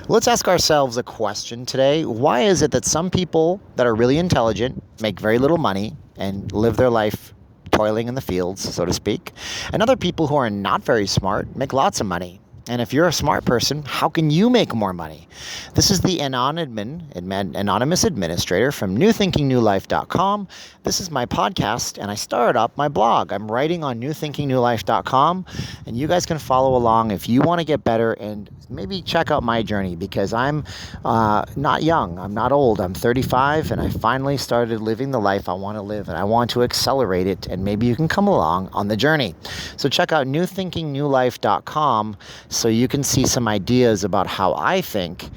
Let's ask ourselves a question today. Why is it that some people that are really intelligent make very little money and live their life toiling in the fields, so to speak, and other people who are not very smart make lots of money? And if you're a smart person, how can you make more money? This is the anonymous administrator from newthinkingnewlife.com. This is my podcast, and I started up my blog. I'm writing on newthinkingnewlife.com, and you guys can follow along if you want to get better and maybe check out my journey, because I'm not young. I'm not old. I'm 35, and I finally started living the life I want to live, and I want to accelerate it, and maybe you can come along on the journey. So check out newthinkingnewlife.com so you can see some ideas about how I think,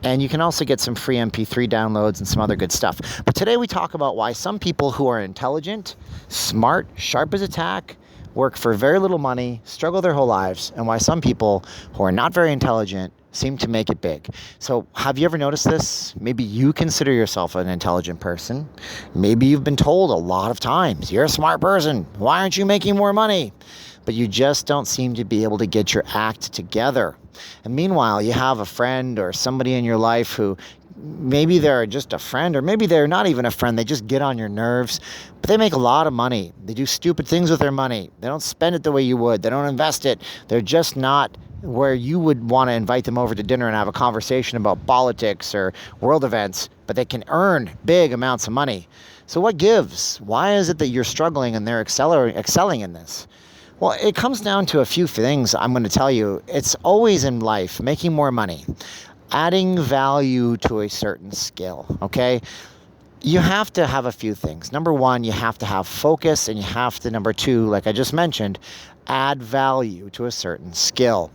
and you can also get some free MP3 downloads and some other good stuff. But today we talk about why some people who are intelligent, smart, sharp as a tack, work for very little money, struggle their whole lives, and why some people who are not very intelligent seem to make it big. So have you ever noticed this? Maybe you consider yourself an intelligent person. Maybe you've been told a lot of times, you're a smart person. Why aren't you making more money? But you just don't seem to be able to get your act together. And meanwhile, you have a friend or somebody in your life who maybe they're just a friend, or maybe they're not even a friend. They just get on your nerves, but they make a lot of money. They do stupid things with their money. They don't spend it the way you would. They don't invest it. They're just not where you would want to invite them over to dinner and have a conversation about politics or world events, but they can earn big amounts of money. So what gives? Why is it that you're struggling and they're excelling in this? Well, it comes down to a few things I'm going to tell you. It's always in life, making more money, adding value to a certain skill, okay? You have to have a few things. Number one, you have to have focus, and you have to, number two, like I just mentioned, add value to a certain skill.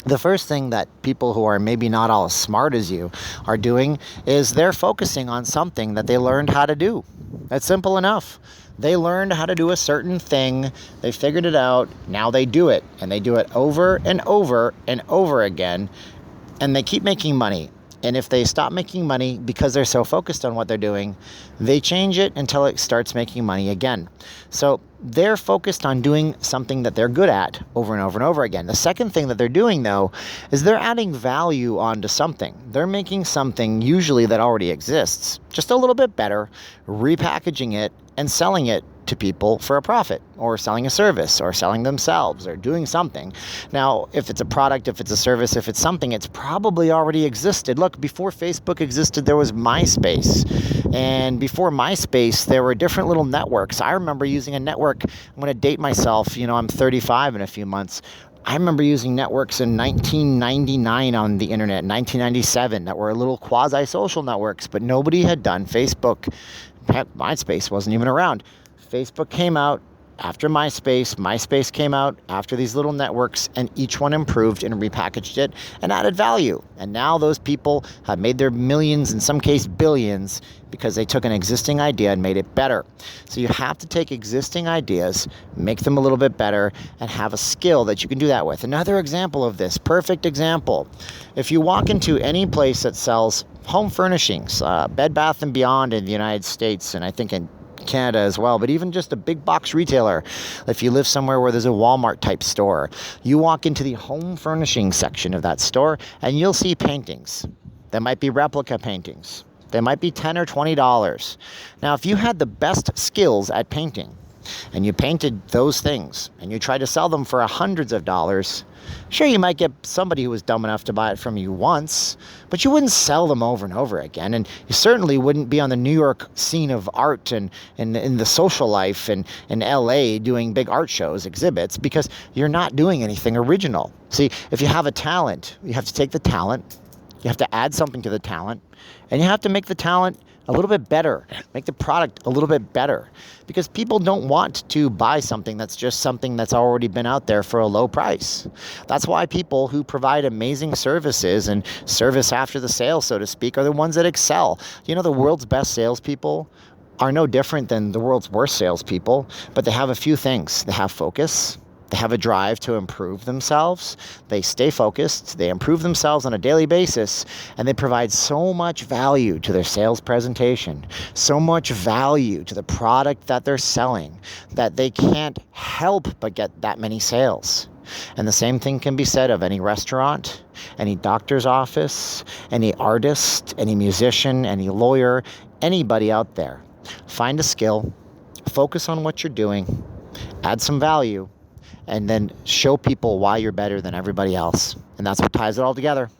The first thing that people who are maybe not all as smart as you are doing is they're focusing on something that they learned how to do. That's simple enough. They learned how to do a certain thing. They figured it out. Now they do it. And they do it over and over and over again. And they keep making money. And if they stop making money because they're so focused on what they're doing, they change it until it starts making money again. So they're focused on doing something that they're good at over and over and over again. The second thing that they're doing, though, is they're adding value onto something. They're making something usually that already exists just a little bit better, repackaging it and selling it to people for a profit, or selling a service, or selling themselves, or doing something. Now, if it's a product, if it's a service, if it's something, it's probably already existed. Look, before Facebook existed, there was MySpace. And before MySpace, there were different little networks. I remember using a network. I'm going to date myself. I'm 35 in a few months. I remember using networks in 1999 on the internet, 1997, that were little quasi-social networks, but nobody had done Facebook. Heck, MySpace wasn't even around. Facebook came out after MySpace. MySpace came out after these little networks, and each one improved and repackaged it and added value. And now those people have made their millions, in some case billions, because they took an existing idea and made it better. So you have to take existing ideas, make them a little bit better, and have a skill that you can do that with. Another example of this, perfect example. If you walk into any place that sells home furnishings, Bed Bath & Beyond in the United States, and I think in Canada as well, but even just a big box retailer, if you live somewhere where there's a Walmart type store, you walk into the home furnishing section of that store and you'll see paintings. There might be replica paintings. They might be $10 or $20. Now, if you had the best skills at painting and you painted those things and you tried to sell them for hundreds of dollars, sure, you might get somebody who was dumb enough to buy it from you once, but you wouldn't sell them over and over again. And you certainly wouldn't be on the New York scene of art and in the social life and in LA doing big art shows, exhibits, because you're not doing anything original. See, if you have a talent, you have to take the talent, you have to add something to the talent, and you have to make the talent a little bit better, make the product a little bit better, because people don't want to buy something that's just something that's already been out there for a low price. That's why people who provide amazing services and service after the sale, so to speak, are the ones that excel. The world's best salespeople are no different than the world's worst salespeople, but they have a few things. They have focus. They have a drive to improve themselves. They stay focused. They improve themselves on a daily basis, and they provide so much value to their sales presentation, so much value to the product that they're selling, that they can't help but get that many sales. And the same thing can be said of any restaurant, any doctor's office, any artist, any musician, any lawyer, anybody out there. Find a skill, focus on what you're doing, add some value, and then show people why you're better than everybody else. And that's what ties it all together.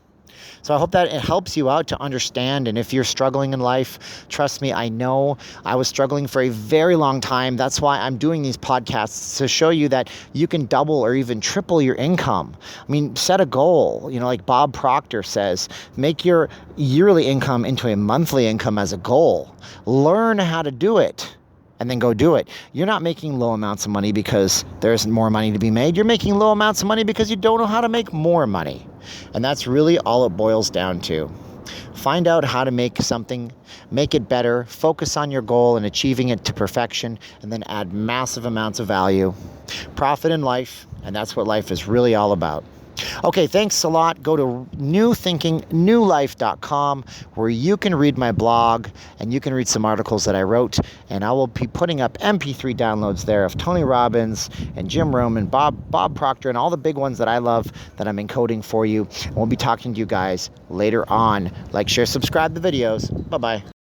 So I hope that it helps you out to understand. And if you're struggling in life, trust me, I know I was struggling for a very long time. That's why I'm doing these podcasts, to show you that you can double or even triple your income. I mean, set a goal. Like Bob Proctor says, make your yearly income into a monthly income as a goal. Learn how to do it. And then go do it. You're not making low amounts of money because there isn't more money to be made. You're making low amounts of money because you don't know how to make more money. And that's really all it boils down to. Find out how to make something, make it better, focus on your goal and achieving it to perfection, and then add massive amounts of value. Profit in life, and that's what life is really all about. Okay, thanks a lot. Go to newthinkingnewlife.com, where you can read my blog and you can read some articles that I wrote, and I will be putting up MP3 downloads there of Tony Robbins and Jim Rohn and Bob Proctor and all the big ones that I love that I'm encoding for you. And we'll be talking to you guys later on. Like, share, subscribe the videos. Bye-bye.